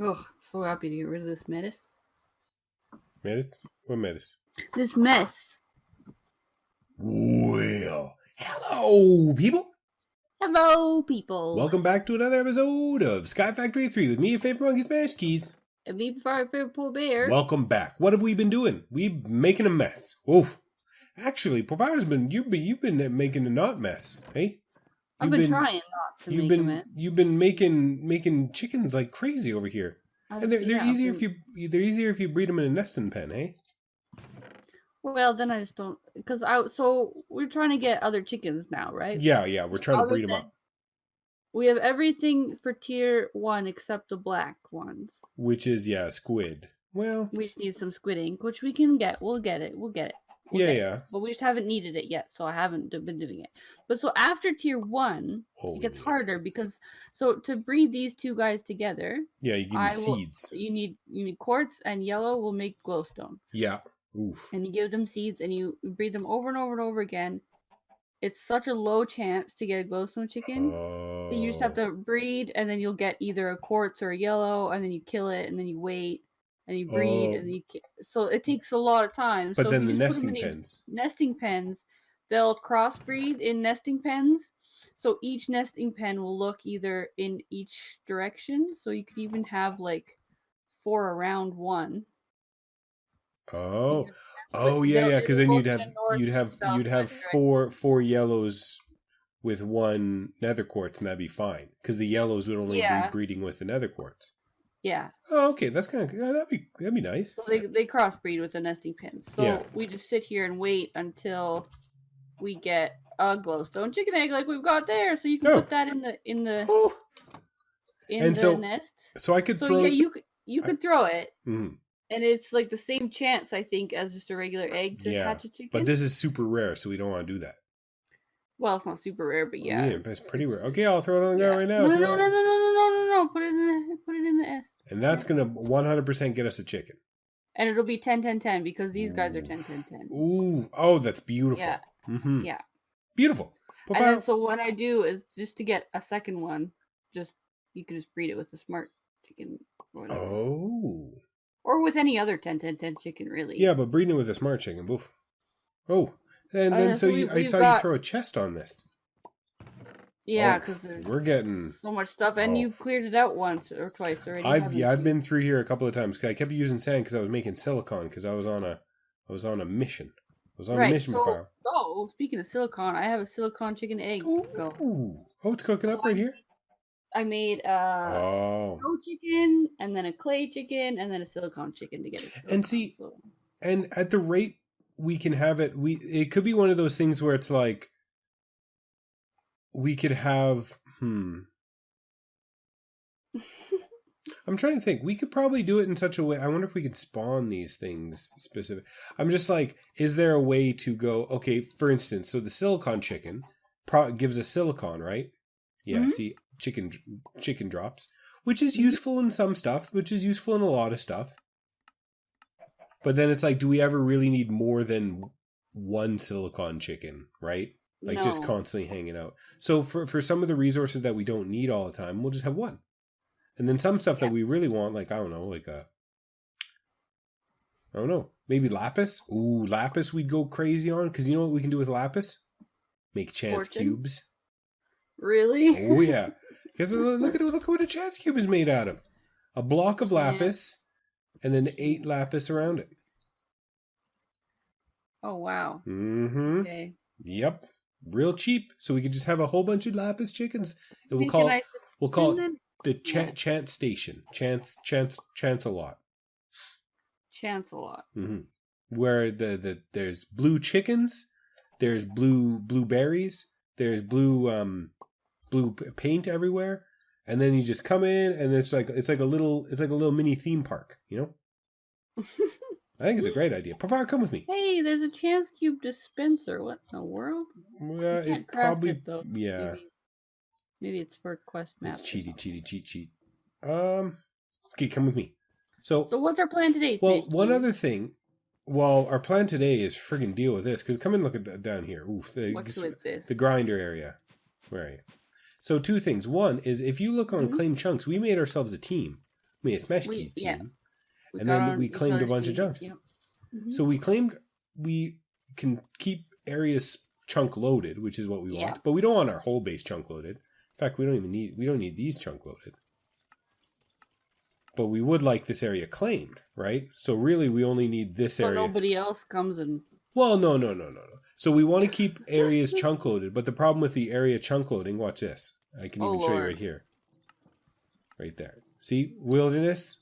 Ugh, so happy to get rid of this mess. Metis? What metis? This mess. Well, hello, people. Hello, people. Welcome back to another episode of Sky Factory 3 with me, your favorite monkey, Smash Keys. And me before our favorite pool bear. Welcome back. What have we been doing? We've been making a mess. Oof. Actually, Provider's you've been making a not mess, hey? I've been trying not to make a mess. You've been making chickens like crazy over here. And they're easier if you breed them in a nesting pen, hey? Well, then I just don't, because so we're trying to get other chickens now, right? Yeah, we're trying to breed them up. We have everything for tier 1 except the black ones. Which is, squid. Well, we just need some squid ink, which we can get. We'll get it. Yeah. But we just haven't needed it yet, so I haven't been doing it. But so after tier 1, it gets harder because to breed these two guys together, you give them seeds. You need quartz, and yellow will make glowstone. Yeah. Oof. And you give them seeds, and you breed them over and over and over again. It's such a low chance to get a glowstone chicken. That you just have to breed, and then you'll get either a quartz or a yellow, and then you kill it, and then you wait. And you breed, and so it takes a lot of time. But so then the nesting pens, they'll crossbreed in nesting pens. So each nesting pen will look either in each direction. So you could even have like 4 around one. Yeah. Because then you'd have four yellows with one nether quartz, and that'd be fine. Because the yellows would only be breeding with the nether quartz. Yeah. Oh, okay. That's kind of that'd be nice. So they crossbreed with the nesting pins. So we just sit here and wait until we get a glowstone chicken egg like we've got there. So you can put that in the nest. So I could throw. Yeah, you could throw it. Mm-hmm. And it's like the same chance, I think, as just a regular egg to hatch a chicken. But this is super rare, so we don't want to do that. Well, it's not super rare, but yeah. Yeah, it's pretty rare. Okay, I'll throw it on the ground right now. No. Put it in the S. And that's going to 100% get us a chicken. And it'll be 10-10-10 because these guys are 10-10-10. Ooh. Oh, that's beautiful. Yeah. Mm-hmm. Yeah. Beautiful. And then, so what I do is just to get a second one, you can just breed it with a smart chicken or whatever. Oh. Or with any other 10-10-10 chicken, really. Yeah, but breeding it with a smart chicken. Boof. Oh. And then I saw you throw a chest on this. Yeah, because we're getting so much stuff, and you've cleared it out once or twice already. I've been through here a couple of times. I kept using sand because I was making silicon because I was on a mission. I was on a mission before. Oh, speaking of silicon, I have a silicon chicken egg. Oh, it's cooking up right here. I made a snow chicken, and then a clay chicken, and then a silicon chicken to get it. And see, and at the rate we can have it, it could be one of those things where it's like we could have. I'm trying to think. We could probably do it in such a way. I wonder if we could spawn these things specific. I'm just like, is there a way to go? Okay, for instance, so the silicon chicken gives us silicon, right? Yeah. Mm-hmm. See. Chicken drops, which is useful in some stuff, which is useful in a lot of stuff. But then it's like, do we ever really need more than one silicon chicken, right? Like just constantly hanging out. So for some of the resources that we don't need all the time, we'll just have one. And then some stuff that we really want, like, I don't know, maybe lapis. Ooh, lapis we'd go crazy on, because you know what we can do with lapis? Make chance cubes. Really? Oh yeah. Because look at what a chance cube is made out of. A block of lapis, and then 8 lapis around it. Oh wow. Mm-hmm. Okay. Yep. Real cheap. So we could just have a whole bunch of lapis chickens. We'll call it the chance station. Chance-a-lot. Chance-a-lot. Mm-hmm. Where there's blue chickens, there's blueberries, there's blue paint everywhere, and then you just come in, and it's like a little mini theme park, you know. I think it's a great idea. Pavard, come with me. Hey, there's a chance cube dispenser. What in the world? Well, it probably it, though. Yeah. Maybe it's for quest maps. It's cheat. Okay, come with me. So what's our plan today? Well, one other thing. Well, our plan today is friggin' deal with this, because come and look at that down here. Oof, what's with this? The grinder area. Where are you? So 2 things. One is, if you look on Claim Chunks, we made ourselves a team. Me a Smash Keys Yeah. team. We And got then on we each claimed a other's bunch of team. chunks. Yep. So we claimed we can keep areas chunk loaded, which is what we Yeah. want, but we don't want our whole base chunk loaded. In fact, we don't need these chunk loaded. But we would like this area claimed, right? So really we only need this area. So nobody else comes and... Well, no. So we want to keep areas chunk loaded, but the problem with the area chunk loading, watch this. I can even show you right here. Right there. See? Wilderness.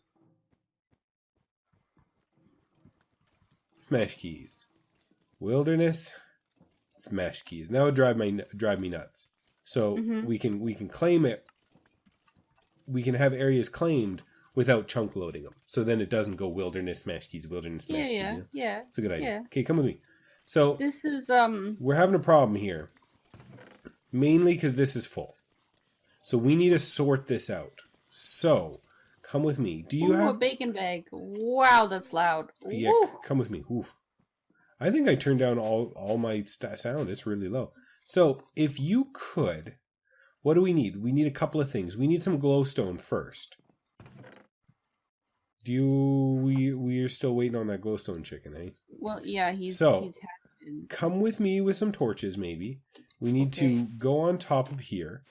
Smash Keys. Wilderness. Smash Keys. Now it drive me nuts. So we can claim it. We can have areas claimed without chunk loading them. So then it doesn't go wilderness smash keys, wilderness smash keys. You know? Yeah. It's a good idea. Yeah. Okay, come with me. So this is we're having a problem here. Mainly because this is full. So we need to sort this out. So come with me. Do you have a bacon bag? Wow, that's loud. Yeah, come with me. Oof. I think I turned down all my sound. It's really low. So if you could, what do we need? We need a couple of things. We need some glowstone first. We're still waiting on that glowstone chicken, eh? Well, yeah, he's come with me with some torches, maybe. We need to go on top of here.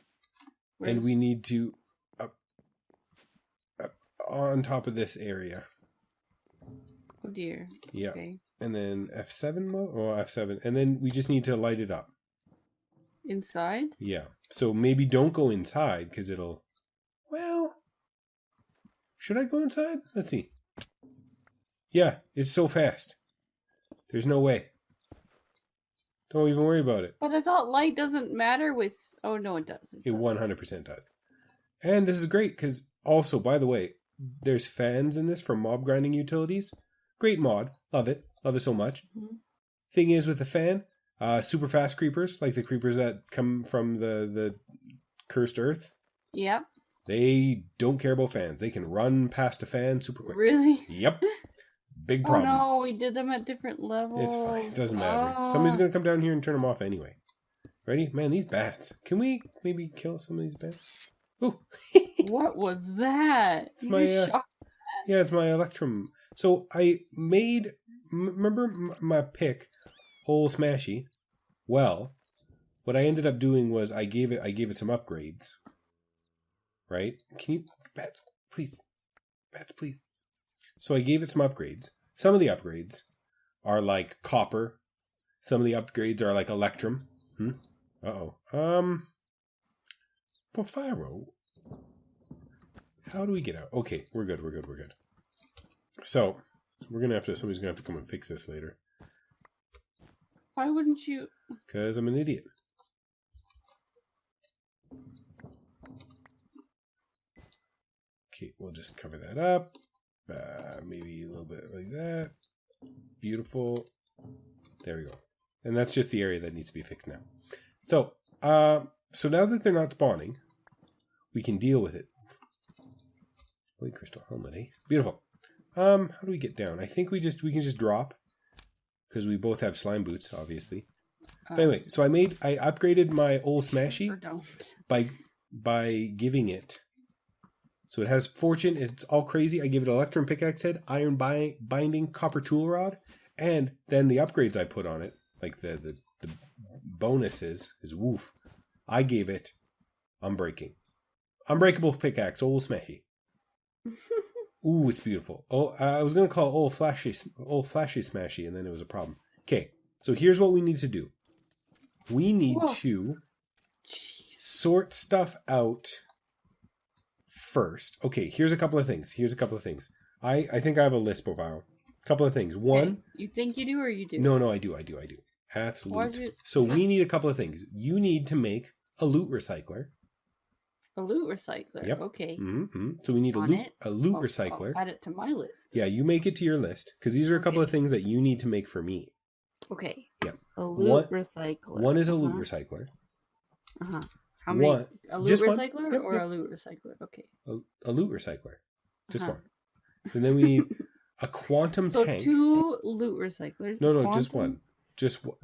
And we need to up on top of this area. Oh dear. Yeah. Okay. And then F7 mode? Oh, F7. And then we just need to light it up. Inside? Yeah. So maybe don't go inside because it'll... Well... Should I go inside? Let's see. Yeah, it's so fast. There's no way. Don't even worry about it. But I thought light doesn't matter with... Oh, no, it does. It 100% does. And this is great because also, by the way, there's fans in this for mob grinding utilities. Great mod. Love it. Love it so much. Thing is with the fan, super fast creepers, like the creepers that come from the cursed earth. Yep. They don't care about fans. They can run past a fan super quick. Really? Yep. Big problem. Oh no, we did them at different levels. It's fine. It doesn't matter. Somebody's going to come down here and turn them off anyway. Ready? Man, these bats. Can we maybe kill some of these bats? Ooh. What was that? It's my, yeah, it's my Electrum. So I made, remember my pick, Whole Smashy? Well, what I ended up doing was I gave it some upgrades. Right? Can you, bats, please. Bats, please. So I gave it some upgrades. Some of the upgrades are like copper. Some of the upgrades are like Electrum. Uh-oh. Porphyro. How do we get out? Okay, we're good. So, somebody's gonna have to come and fix this later. Why wouldn't you? Because I'm an idiot. Okay, we'll just cover that up. Maybe a little bit like that. Beautiful. There we go. And that's just the area that needs to be fixed now. So, so now that they're not spawning, we can deal with it. Holy crystal helmet, eh? Beautiful. How do we get down? I think we can just drop because we both have slime boots, obviously. But anyway, so I upgraded my old Smashy by giving it. So it has fortune. It's all crazy. I give it Electrum pickaxe head, iron binding, copper tool rod, and then the upgrades I put on it, like the bonuses, is woof. I gave it unbreakable pickaxe, old Smashy. Ooh, it's beautiful. Oh, I was gonna call it old flashy Smashy, and then it was a problem. Okay, so here's what we need to do. We need to sort stuff out first. Okay, here's a couple of things. I think I have a list profile. Couple of things. One. You think you do or you do? No, I do. Absolutely. So we need a couple of things. You need to make a loot recycler. A loot recycler. Yep. Okay. So we need a loot recycler. I'll add it to my list. Yeah, you make it to your list because these are a couple of things that you need to make for me. Okay. Yep. A loot recycler. One is a loot recycler. How many? A loot recycler Yep, or a loot recycler? Okay. A loot recycler. Just one. And then we need a quantum tank. So 2 loot recyclers. No, just one.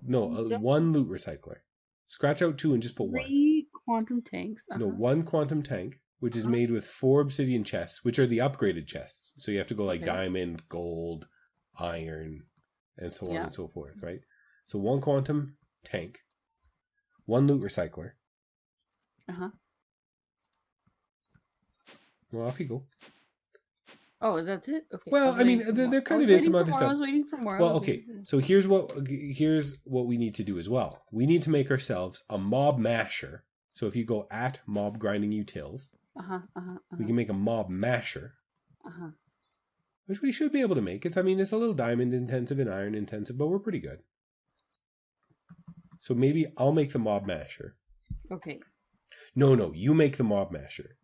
One loot recycler. Scratch out 2 and just put 1. 3 quantum tanks. No, 1 quantum tank. which is made with 4 obsidian chests, which are the upgraded chests. So you have to go like Okay. diamond, gold, iron, and so on Yeah. and so forth, right? So 1 quantum tank, 1 loot recycler. Well, off you go. Oh, that's it? Okay. Well, I mean, there kind of is some other I stuff. was waiting for more. Well, okay. So here's what we need to do as well. We need to make ourselves a mob masher. So if you go at mob grinding utils, we can make a mob masher, which we should be able to make. It's a little diamond intensive and iron intensive, but we're pretty good. So maybe I'll make the mob masher. Okay. No, you make the mob masher.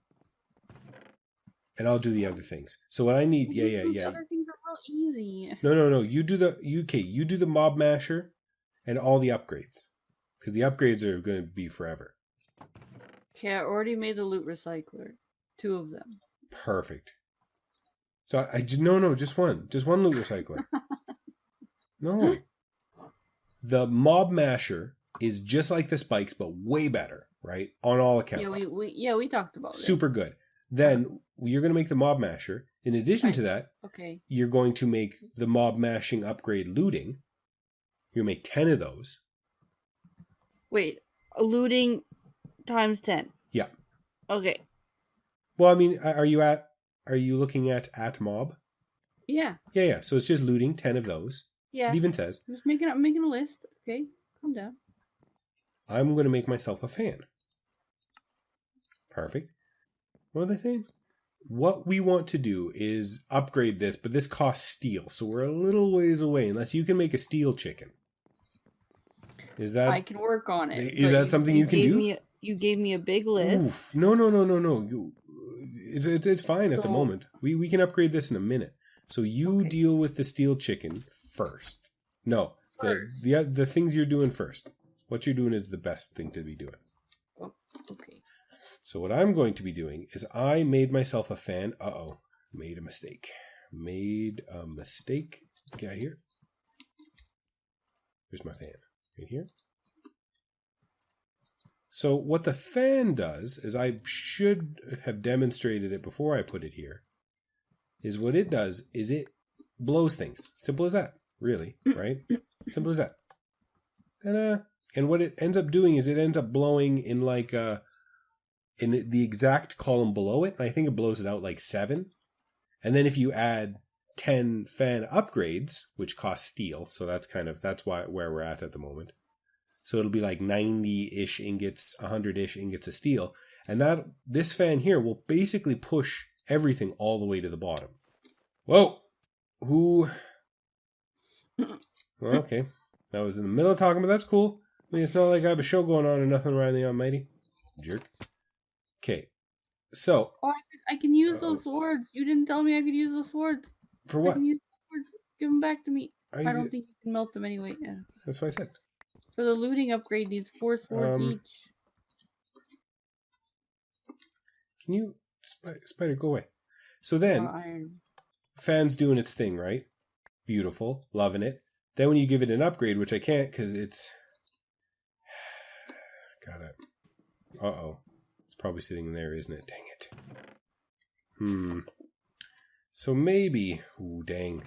And I'll do the other things. So what I need, yeah. The other things are real easy. No. You do the mob masher, and all the upgrades, because the upgrades are going to be forever. Okay, I already made the loot recycler. 2 of them. Perfect. So no, just one loot recycler. No, the mob masher is just like the spikes, but way better, right? On all accounts. We talked about it. Super good. Then you're going to make the mob masher. In addition to that, you're going to make the mob mashing upgrade looting. You're going to make 10 of those. Wait, looting times 10. Yeah. Okay. Well, are you looking at mob? Yeah. Yeah. So it's just looting 10 of those. Yeah. It even says. I'm making a list. Okay. Calm down. I'm going to make myself a fan. Perfect. What are they saying? What we want to do is upgrade this, but this costs steel, so we're a little ways away, unless you can make a steel chicken. Is that... I can work on it. Is that something you can do? You gave me a big list. Oof. No. It's fine at the moment. We can upgrade this in a minute. So you deal with the steel chicken first. No, the things you're doing first. What you're doing is the best thing to be doing. Oh, okay. So what I'm going to be doing is I made myself a fan. Made a mistake. Get out here. Here's my fan. Right here. So what the fan does, is I should have demonstrated it before I put it here, is what it does is it blows things. Simple as that, really, right? Simple as that. And what it ends up doing is it ends up blowing in like in the exact column below it, and I think it blows it out like 7. And then if you add 10 fan upgrades, which cost steel, so that's where we're at the moment. So it'll be like 90-ish ingots, 100-ish ingots of steel. And this fan here will basically push everything all the way to the bottom. Whoa! Well, okay. I was in the middle of talking, but that's cool. It's not like I have a show going on or nothing around the almighty. Jerk. Okay. So. Oh, I can use those swords. You didn't tell me I could use those swords. For what? I can use the swords. Give them back to me. I don't think you can melt them anyway. Yeah. That's what I said. For the looting upgrade, needs 4 swords each. Can you... Spider, go away. So then, fan's doing its thing, right? Beautiful. Loving it. Then when you give it an upgrade, which I can't because it's... Got it. Uh-oh. It's probably sitting there, isn't it? Dang it. So maybe... Ooh, dang.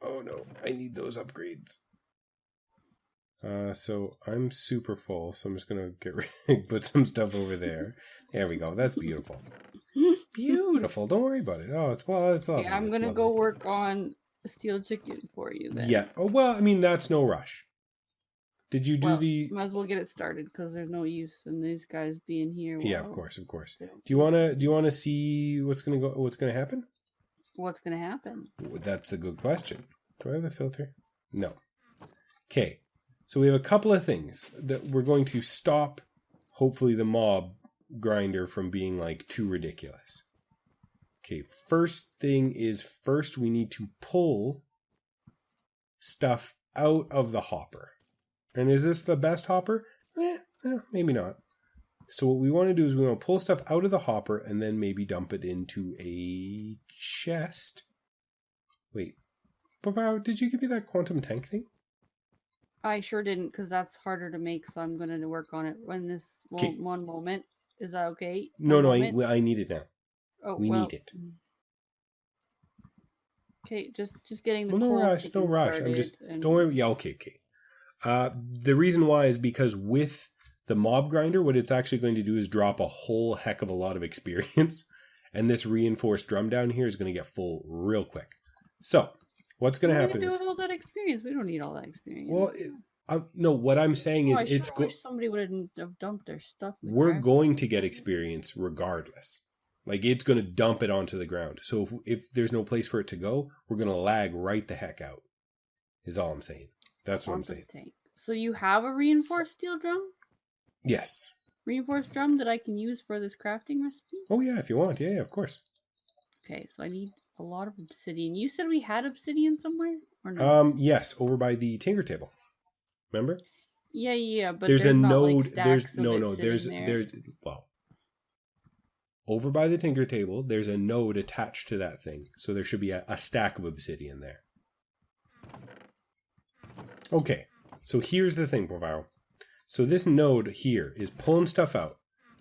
Oh no, I need those upgrades. So I'm super full, so I'm just gonna put some stuff over there. There we go. That's beautiful. Beautiful. Don't worry about it. Oh, it's lovely. Yeah, I'm gonna go work on a steel chicken for you then. Yeah. Oh well, that's no rush. Did you do might as well get it started because there's no use in these guys being here. Yeah, of course. Do you wanna see what's gonna happen? What's gonna happen? That's a good question. Do I have the filter? No. Okay. So we have a couple of things that we're going to stop, hopefully, the mob grinder from being like too ridiculous. Okay, first thing is we need to pull stuff out of the hopper. And is this the best hopper? Maybe not. So what we want to do is we want to pull stuff out of the hopper and then maybe dump it into a chest. Wait, did you give me that quantum tank thing? I sure didn't, because that's harder to make, so I'm going to work on it when one moment. Is that okay? No, I need it now. Oh, We need it. Okay, just getting the Well, cold no chicken rush. started. I'm just don't worry. Yeah, okay. The reason why is because with the mob grinder, what it's actually going to do is drop a whole heck of a lot of experience, and this reinforced drum down here is going to get full real quick. So, what's going to happen do is with all that experience? We don't need all that experience. Well, no. What I'm saying is, I wish somebody would have dumped their stuff. We're going to get experience regardless. Like, it's going to dump it onto the ground. So if there's no place for it to go, we're going to lag right the heck out. Is all I'm saying. That's what I'm saying. So you have a reinforced steel drum? Yes. Reinforced drum that I can use for this crafting recipe? Oh yeah, if you want. Yeah, of course. Okay, so I need a lot of obsidian. You said we had obsidian somewhere? Or no? Yes, over by the tinker table. Remember? Yeah, but there's a not, node. Like, there's over by the tinker table, there's a node attached to that thing. So there should be a stack of obsidian there. Okay, so here's the thing, Provaro. So this node here is pulling stuff out,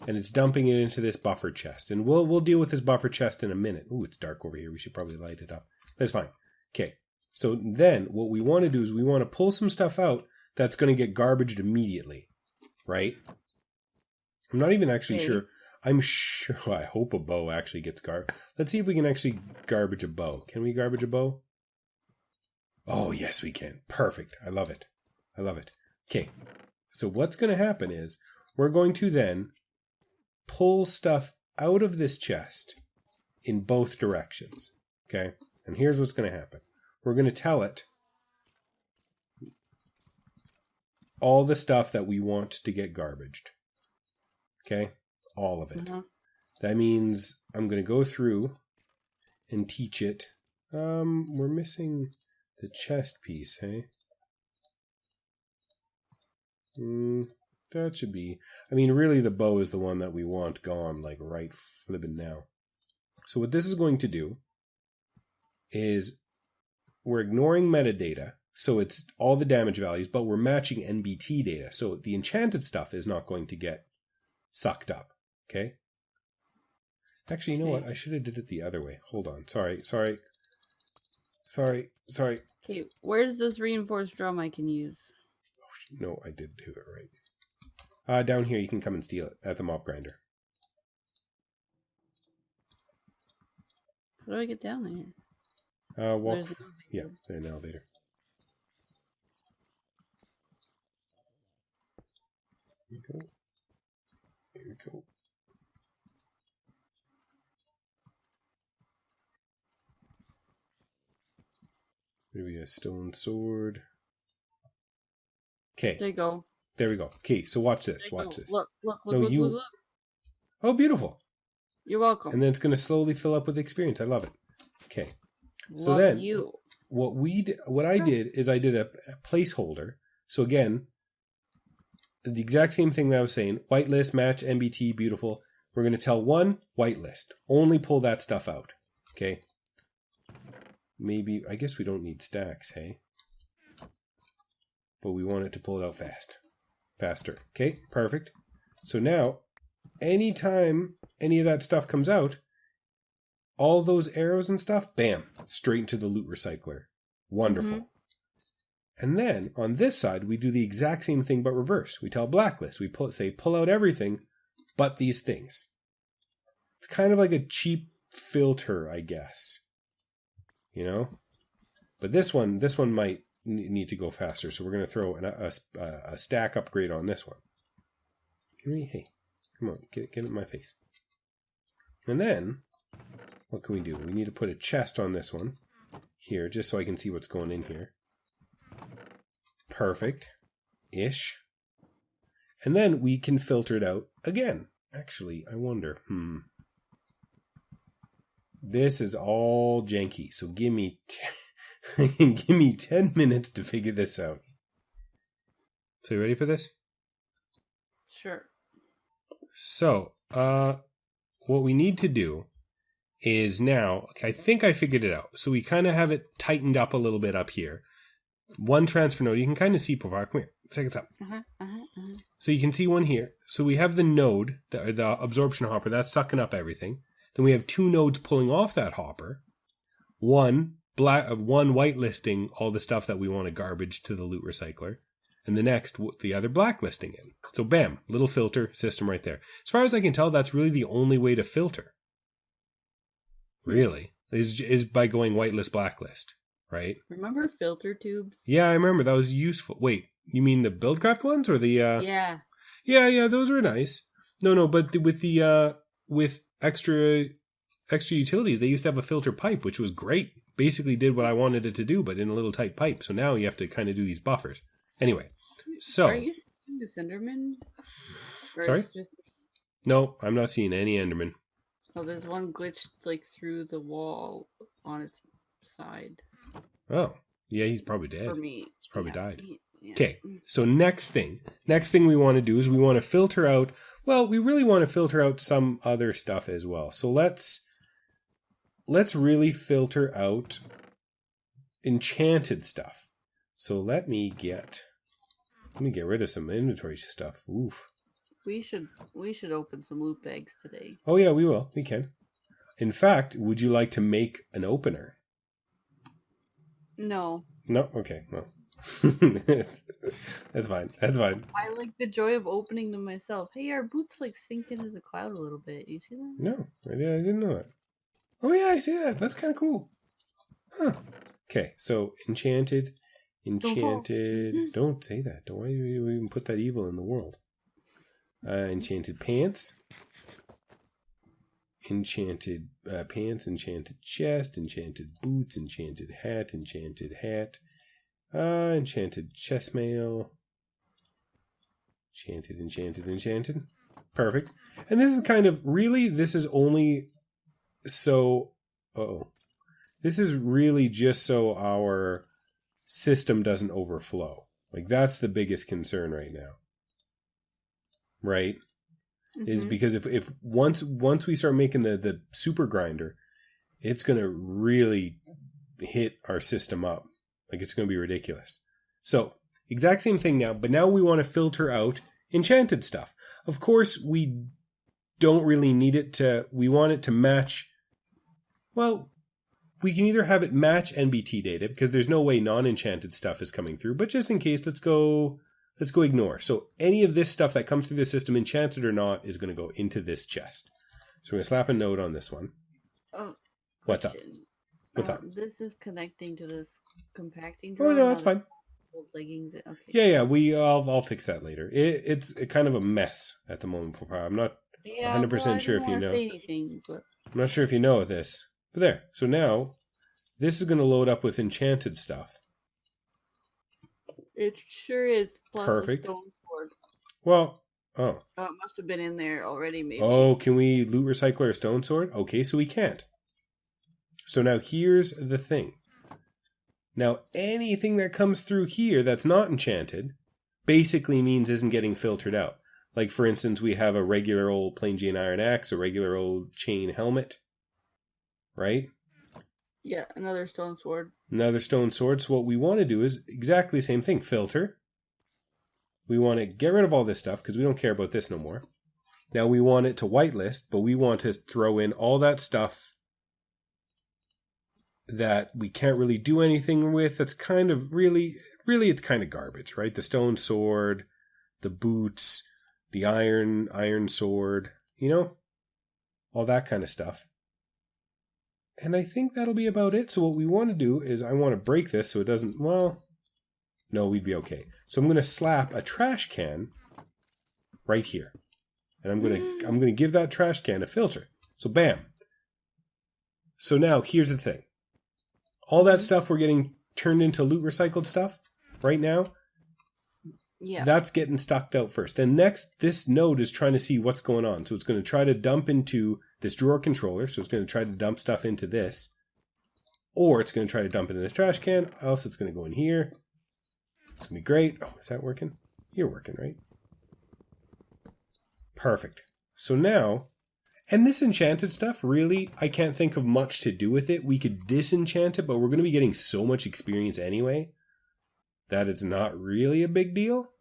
and it's dumping it into this buffer chest. And we'll deal with this buffer chest in a minute. Ooh, it's dark over here. We should probably light it up. That's fine. Okay, so then what we want to do is we want to pull some stuff out that's going to get garbaged immediately, right? I'm not even actually sure. I'm sure. I hope a bow actually gets garbage. Let's see if we can actually garbage a bow. Can we garbage a bow? Oh, yes, we can. Perfect. I love it. I love it. Okay. So what's going to happen is we're going to then pull stuff out of this chest in both directions. Okay. And here's what's going to happen. We're going to tell it all the stuff that we want to get garbaged. Okay. All of it. That means I'm going to go through and teach it. We're missing the chest piece, hey? That should be... I mean, really the bow is the one that we want gone, like right flipping now. So what this is going to do is we're ignoring metadata, so it's all the damage values, but we're matching NBT data. So the enchanted stuff is not going to get sucked up, okay? Actually, you know what? I should have did it the other way. Hold on. Sorry. Okay, where's this reinforced drum I can use? Oh, no, I did do it right. Down here, you can come and steal it at the mob grinder. How do I get down there? Walk. Yeah, there's an elevator. Here we go. Here we go. Maybe a stone sword. Okay. There you go. There we go. Okay, so watch this. Watch this. Look. Oh, beautiful. You're welcome. And then it's going to slowly fill up with experience. I love it. Okay. So then, what I did is I did a placeholder. So again, the exact same thing that I was saying. Whitelist, match, MBT, beautiful. We're going to tell one, whitelist. Only pull that stuff out. Okay. Maybe, I guess we don't need stacks, hey? But we want it to pull it out faster. Okay, perfect. So now, anytime any of that stuff comes out, all those arrows and stuff, bam, straight into the loot recycler. Wonderful. Mm-hmm. And then, on this side, we do the exact same thing but reverse. We tell blacklist, we pull out everything but these things. It's kind of like a cheap filter, I guess. You know? But this one might need to go faster, so we're going to throw a stack upgrade on this one. Hey, come on, get in my face. And then, what can we do? We need to put a chest on this one here, just so I can see what's going in here. Perfect-ish. And then we can filter it out again. Actually, I wonder, This is all janky, so give me 10 minutes to figure this out. So you ready for this? Sure. So, what we need to do is now, I think I figured it out. So we kind of have it tightened up a little bit up here. One transfer node, you can kind of see Provar, come here. Seconds up. Uh-huh. So you can see one here. So we have the node, the absorption hopper, that's sucking up everything. Then we have 2 nodes pulling off that hopper. One whitelisting all the stuff that we want to garbage to the loot recycler. And the next, the other blacklisting it. So bam, little filter system right there. As far as I can tell, that's really the only way to filter. Really. Is by going whitelist, blacklist. Right? Remember filter tubes? Yeah, I remember. That was useful. Wait, you mean the Buildcraft ones or the... Yeah. Yeah, those were nice. No, but with extra utilities, they used to have a filter pipe, which was great. Basically did what I wanted it to do, but in a little tight pipe. So now you have to kind of do these buffers. Anyway, so... Are you seeing the Enderman? Sorry? No, I'm not seeing any Enderman. Oh, there's one glitched like through the wall on its side. Oh, yeah, he's probably dead. For me. He's probably died. Yeah. Okay, so next thing we want to do is we want to filter out, well, we really want to filter out some other stuff as well. So let's really filter out enchanted stuff. So let me get rid of some inventory stuff. Oof. We should open some loot bags today. Oh yeah, we will. We can. In fact, would you like to make an opener? No. No? Okay, well. That's fine. I like the joy of opening them myself. Hey, our boots like sink into the cloud a little bit. You see that? No, I didn't know that. Oh yeah, I see that. That's kind of cool. Huh. Okay, so enchanted. Don't say that. Don't you even put that evil in the world. Enchanted pants. Enchanted pants, enchanted chest, enchanted boots, enchanted hat, enchanted chest mail. Enchanted. Perfect. And this is kind of, really, this is only so, this is really just so our system doesn't overflow. Like, that's the biggest concern right now. Right? Mm-hmm. Is because if once we start making the super grinder, it's going to really hit our system up. Like, it's going to be ridiculous. So, exact same thing now, but now we want to filter out enchanted stuff. Of course, we don't really need it to, we want it to match, well, we can either have it match NBT data, because there's no way non-enchanted stuff is coming through, but just in case, let's go ignore. So any of this stuff that comes through the system, enchanted or not, is going to go into this chest. So we're going to slap a node on this one. Oh, what's up? What's up? This is connecting to this compacting drawer. Oh, no, that's fine. Leggings. Okay. Yeah, I'll fix that later. It's kind of a mess at the moment. I'm not 100% sure if you know. Say anything, but... I'm not sure if you know this. But there. So now, this is going to load up with enchanted stuff. It sure is. Plus perfect. A stone sword. Well, it must have been in there already, maybe. Oh, can we loot recycle our stone sword? Okay, so we can't. So now here's the thing. Now, anything that comes through here that's not enchanted basically means isn't getting filtered out. Like, for instance, we have a regular old plain Jane iron axe, a regular old chain helmet. Right? Yeah, another stone sword. Another stone sword. So what we want to do is exactly the same thing. Filter. We want to get rid of all this stuff because we don't care about this no more. Now we want it to whitelist, but we want to throw in all that stuff that we can't really do anything with. That's kind of really it's kind of garbage, right? The stone sword, the boots, the iron sword, all that kind of stuff. And I think that'll be about it. So what we want to do is I want to break this so it doesn't, well, no, we'd be okay. So I'm going to slap a trash can right here. And I'm going to give that trash can a filter. So bam. So now here's the thing. All that stuff we're getting turned into loot recycled stuff right now. Yeah. That's getting stucked out first. Then next, this node is trying to see what's going on. So it's going to try to dump into this drawer controller. So it's going to try to dump stuff into this. Or it's going to try to dump into this trash can. Else it's going to go in here. It's going to be great. Oh, is that working? You're working, right? Perfect. So now, and this enchanted stuff, really, I can't think of much to do with it. We could disenchant it, but we're going to be getting so much experience anyway that it's not really a big deal.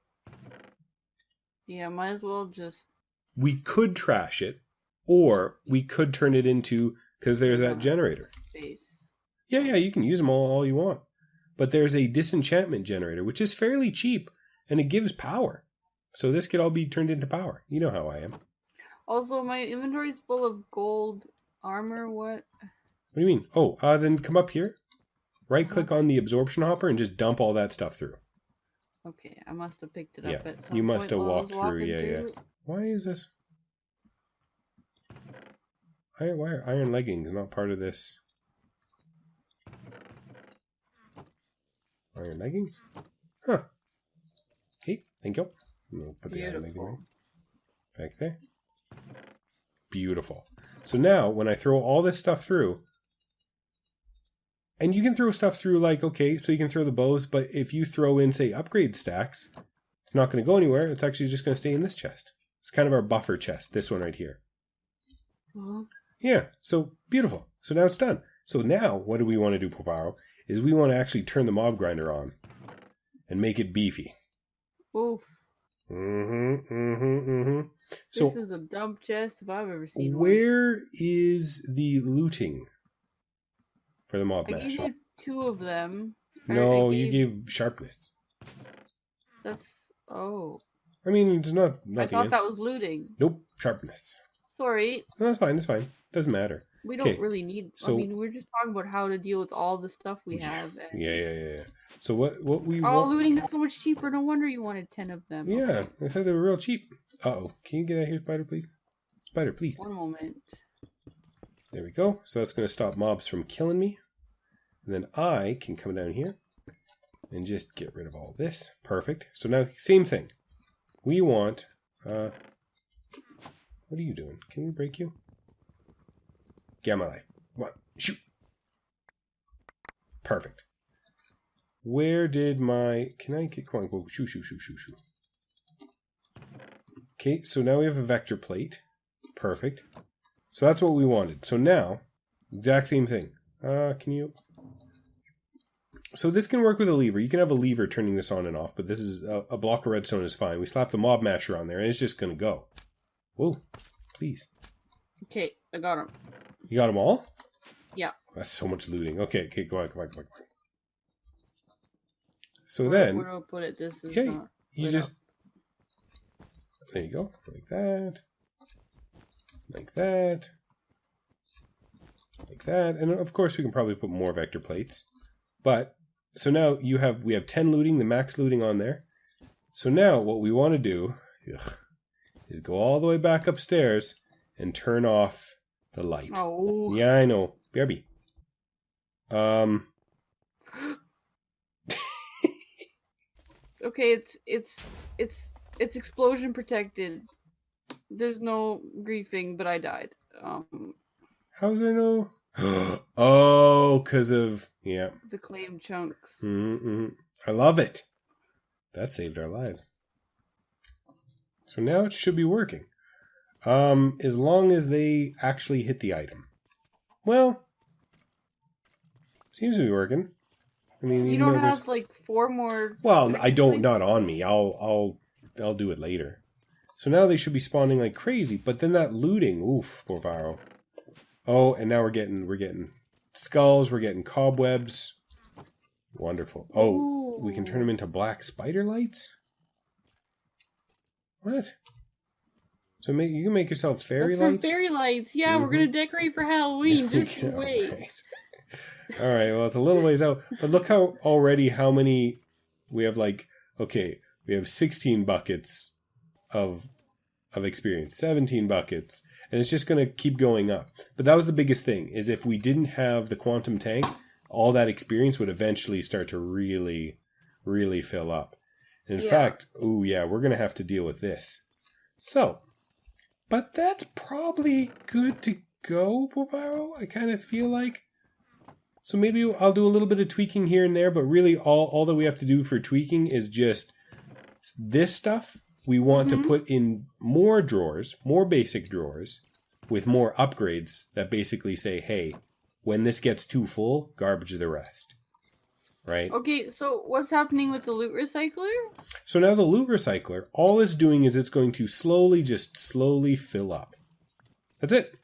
Yeah, might as well just We could trash it, or we could turn it into, because there's we that don't have generator. space. Yeah, you can use them all you want. But there's a disenchantment generator, which is fairly cheap, and it gives power. So this could all be turned into power. You know how I am. Also, my inventory's full of gold armor. What? What do you mean? Oh, then come up here. Right Uh-huh. click on the absorption hopper and just dump all that stuff through. Okay, I must have picked it Yeah, up at some you point must have while I was walked through. walking Yeah. through. Why is this? Why are iron leggings not part of this? Iron leggings? Huh. Okay, thank you. We'll put the iron legging back there. Beautiful. So now, when I throw all this stuff through, and you can throw stuff through like, okay, so you can throw the bows, but if you throw in, say, upgrade stacks, it's not going to go anywhere. It's actually just going to stay in this chest. It's kind of our buffer chest, this one right here. Uh-huh. Yeah, so beautiful. So now it's done. So now, what do we want to do, Povaro? Is we want to actually turn the mob grinder on and make it beefy. Oof. So, this is a dump chest if I've ever seen one. where is the looting for the mob I mash? gave you 2 of them. No, you gave sharpness. That's... Oh. I mean, it's not I nothing. thought that was looting. Nope, sharpness. Sorry. No, that's fine, that's fine. Doesn't matter. We don't really need... So, I mean, we're just talking about how to deal with all the stuff we have. And Yeah. So what we all want... looting is so much cheaper. No wonder you wanted 10 of them. Yeah, Okay. I said they were real cheap. Uh-oh. Can you get out here, Spider, please? Spider, please. One moment. There we go. So that's going to stop mobs from killing me. And then I can come down here and just get rid of all this. Perfect. So now, same thing. We want... what are you doing? Can we break you? Get out of my life. What? Shoot. Perfect. Where did my... Can I get... Come on, go. Shoo. Okay, so now we have a vector plate. Perfect. So that's what we wanted. So now, exact same thing. Can you... So this can work with a lever. You can have a lever turning this on and off, but this is... A block of redstone is fine. We slap the mob masher on there, and it's just going to go. Whoa. Please. Okay, I got them. You got them all? Yeah. That's so much looting. Okay, come on. So then... Where do I put it? This is not... You just... There you go. Like that. Like that. Like that. And of course we can probably put more vector plates. But, so now we have 10 looting, the max looting on there. So now what we want to do is go all the way back upstairs and turn off the light. Oh. Yeah, I know. BRB. Okay, it's explosion protected. There's no griefing, but I died. How does I know? Oh, because of... Yeah. The claim chunks. I love it. That saved our lives. So now it should be working. As long as they actually hit the item. Well, seems to be working. I mean, you don't have like 4 more. Well, I don't. Not on me. I'll do it later. So now they should be spawning like crazy. But then that looting, oof, poor Varo. Oh, and now we're getting skulls. We're getting cobwebs. Wonderful. Oh, ooh. We can turn them into black spider lights. What? So you can make yourself fairy lights? Fairy lights. Yeah, we're going to decorate for Halloween. Just you wait. Right. All right, well, it's a little ways out. But look how many we have, like, okay, we have 16 buckets of experience, 17 buckets, and it's just going to keep going up. But that was the biggest thing, is if we didn't have the quantum tank, all that experience would eventually start to really, really fill up. And in fact, we're going to have to deal with this. So... But that's probably good to go, Bovaro, I kind of feel like. So maybe I'll do a little bit of tweaking here and there, but really all that we have to do for tweaking is just this stuff. We want to put in more drawers, more basic drawers, with more upgrades that basically say, hey, when this gets too full, garbage the rest. right? Okay, so what's happening with the loot recycler? So now the loot recycler, all it's doing is it's going to slowly fill up. That's it.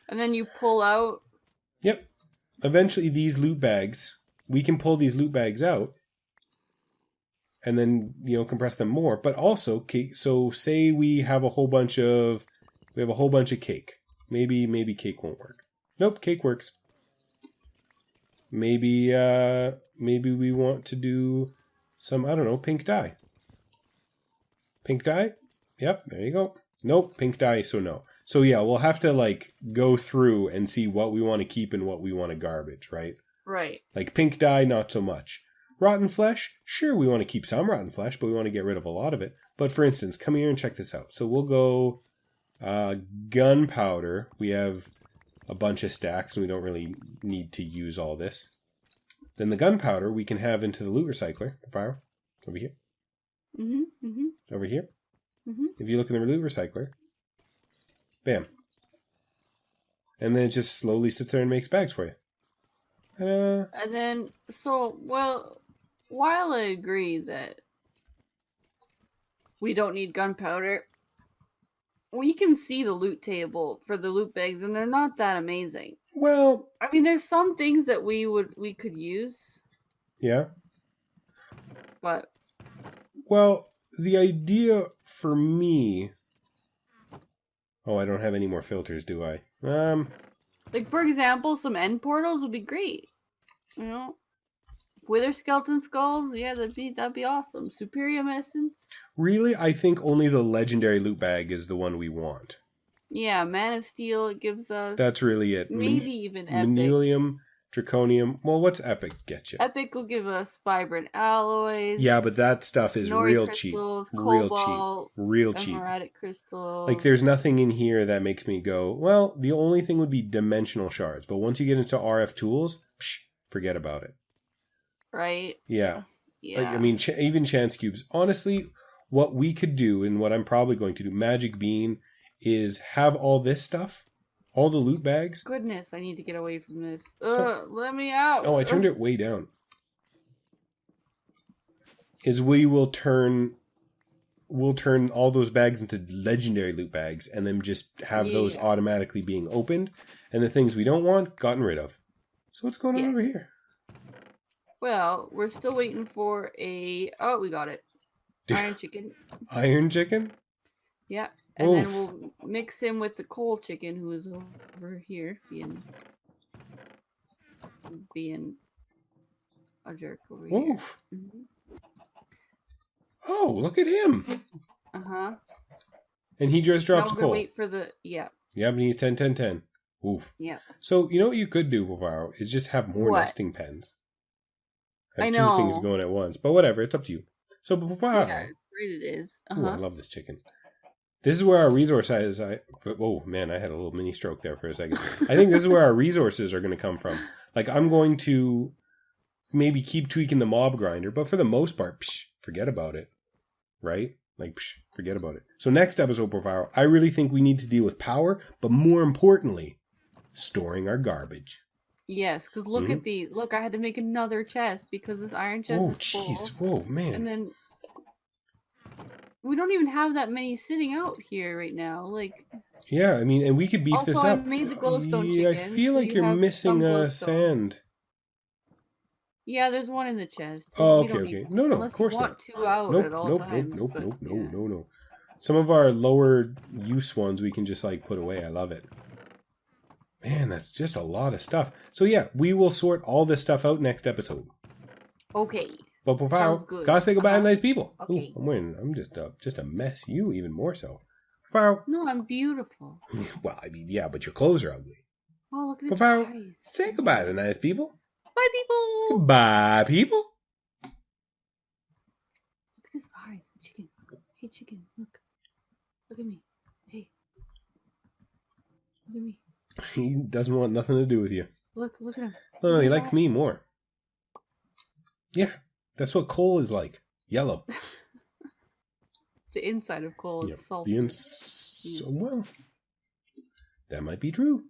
And then you pull out. Yep. Eventually these loot bags, we can pull these loot bags out and then, compress them more. But also, so say we have a whole bunch of cake. Maybe cake won't work. Nope, cake works. Maybe we want to do some, I don't know, pink dye. Pink dye? Yep, there you go. Nope, pink dye, so no. So yeah, we'll have to go through and see what we want to keep and what we want to garbage, right? Right. Like pink dye, not so much. Rotten flesh? Sure, we want to keep some rotten flesh, but we want to get rid of a lot of it. But for instance, come here and check this out. So we'll go gunpowder. We have a bunch of stacks and we don't really need to use all this. Then the gunpowder we can have into the loot recycler. Fire. Over here. Over here. If you look in the loot recycler, bam. And then it just slowly sits there and makes bags for you. And then, while I agree that we don't need gunpowder, we can see the loot table for the loot bags, and they're not that amazing. Well, I mean, there's some things that we could use. Yeah. But. Well, the idea for me. Oh, I don't have any more filters, do I? Like, for example, some end portals would be great. Wither skeleton skulls, yeah, that'd be awesome. Superior essence. Really, I think only the legendary loot bag is the one we want. Yeah, mana steel it gives us. That's really it. Maybe even epic. Manilium, draconium. Well, what's epic get you? Epic will give us vibrant alloys. Yeah, but that stuff is real cheap. Cobalt, real cheap. Emeradic crystals. Like, there's nothing in here that makes me go, well, the only thing would be dimensional shards. But once you get into RF tools, forget about it. Right? Yeah. Yeah. Like, I mean, even chance cubes. Honestly, what we could do, and what I'm probably going to do, Magic Bean, is have all this stuff, all the loot bags. Goodness, I need to get away from this. Let me out. Oh, I turned it way down. Is we'll turn all those bags into legendary loot bags, and then just have those automatically being opened, and the things we don't want gotten rid of. So what's going on over here? Well, we're still waiting for a... Oh, we got it. Iron chicken. Iron chicken? Yeah. And then we'll mix him with the coal chicken who is over here being a jerk over here. Oh, look at him. Uh-huh. And he just drops now we're coal. Wait for the... Yeah. Yeah, but he's 10, 10, 10. Oof. Yeah. So, you know what you could do, Vivaro, is just have more nesting pens. Have two things going at once. But whatever, it's up to you. So, Vivaro. Yeah, great it is. Ooh, I love this chicken. This is where our resources... Oh, man, I had a little mini stroke there for a second. I think this is where our resources are going to come from. Like, I'm going to maybe keep tweaking the mob grinder, but for the most part, forget about it. Right? Like, forget about it. So next episode, Vivaro, I really think we need to deal with power, but more importantly, storing our garbage. Yes, because look at these. Look, I had to make another chest because this iron chest is full. Oh, jeez. Whoa, man. And then... We don't even have that many sitting out here right now. Like, yeah, I mean, and we could beef this up. Also, I made the glowstone chicken. I feel like you're missing sand. Yeah, there's one in the chest. Oh, okay. No, of course not. Unless you want two out at all times. Nope. Some of our lower use ones we can just, put away. I love it. Man, that's just a lot of stuff. So, yeah, we will sort all this stuff out next episode. Okay. But Vivaro, gotta say goodbye to nice people. Okay. Ooh, I'm just a mess. You even more so. Vivaro. No, I'm beautiful. Well, I mean, yeah, but your clothes are ugly. Oh, look at this. Vivaro, say goodbye to the nice people. Bye, people. Goodbye, people. Look at his eyes, chicken. Hey, chicken, look. Look at me. Hey. Look at me. He doesn't want nothing to do with you. Look at him. No, he likes me more. Yeah. That's what coal is like. Yellow. The inside of coal is salty. Well, that might be true.